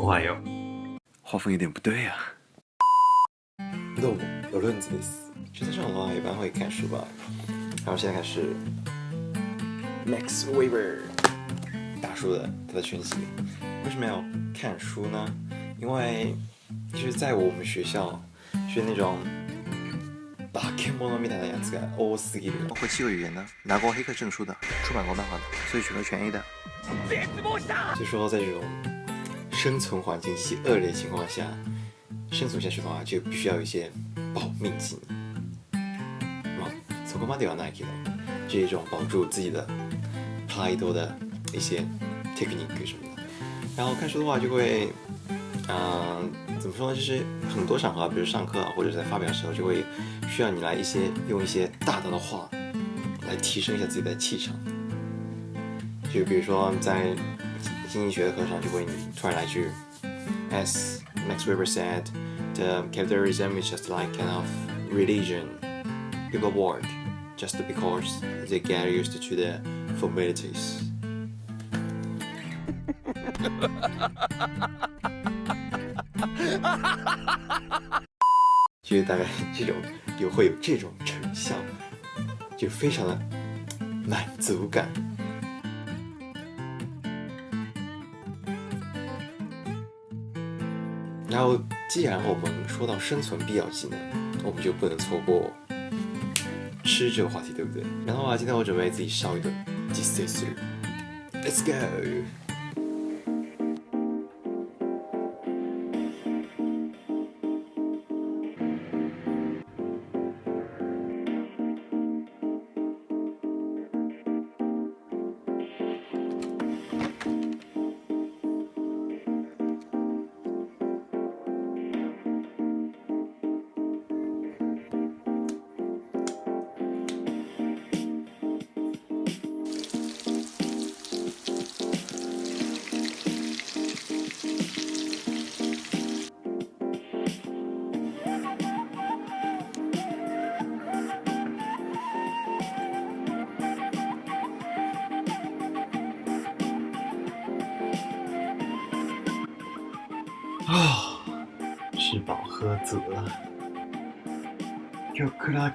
おはよう。画风有点不对啊。どうも、有论子です。学生上的话一般会看书吧，然后现在开始 Max Weber 大叔的他的讯息。为什么要看书呢？因为就是在我们学校学那种化け物みたいなやつが多すぎる。会7个语言的，拿过黑客证书的，出版过漫画的，所以取得全 A 的。就说在这种生存环境极其恶劣的情况下，生存下去的话，就必须要有一些保命技能。まあそこまではないけど，这一种保住自己的プライド的一些 technique 什么的。然后看书的话就会，怎么说呢？就是很多场合，比如上课啊，或者在发表的时候，就会需要你来用一些大胆的话来提升一下自己的气场。就比如说在经济学的课上，就会突然来句 ，As Max Weber said, the capitalism is just like kind of religion. People work just because they get used to the formalities. 就是大概这种会有这种成效，就非常的满足感。然后，既然我们说到生存必要技能，我们就不能错过吃这个话题，对不对？然后今天我准备自己烧一顿実践する。Let's go！吃饱喝足了。極楽。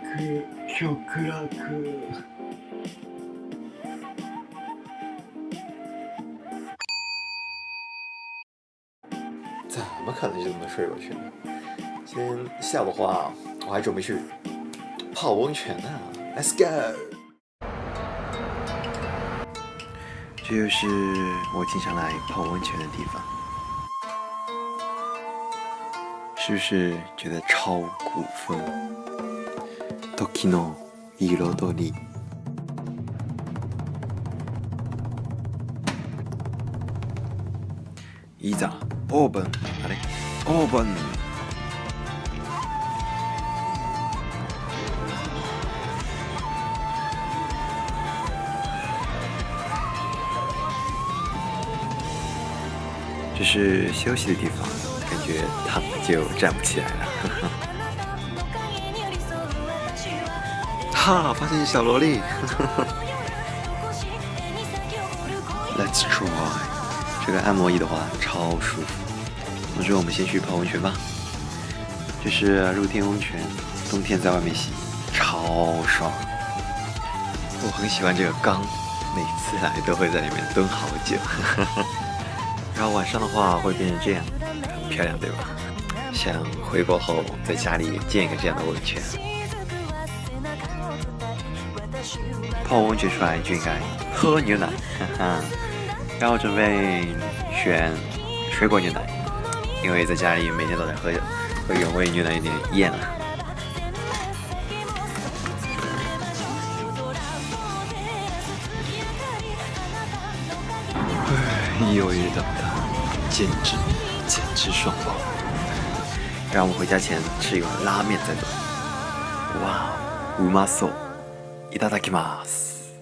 怎么可能就这么睡过去呢？今天下午的话，我还准备去泡温泉呢。Let's go！ 这就是我经常来泡温泉的地方。是不是觉得超古风？時の彩り。いざオーブン。あれ？オーブン。这是休息的地方。感觉躺着就站不起来了，哈！发现小萝莉，Let's try。这个按摩椅的话超舒服。总之，我们先去泡温泉吧。这是露天温泉，冬天在外面洗，超爽。我很喜欢这个缸，每次来都会在里面蹲好久。然后晚上的话会变成这样。漂亮对吧？想回国后在家里建一个这样的温泉。泡温泉出来就应该喝牛奶，然后准备选水果牛奶，因为在家里每天都在喝原味牛奶有点厌了。忧郁等的，简直爽爆！让我们回家前吃一碗拉面再走。哇，うまそう！いただきます。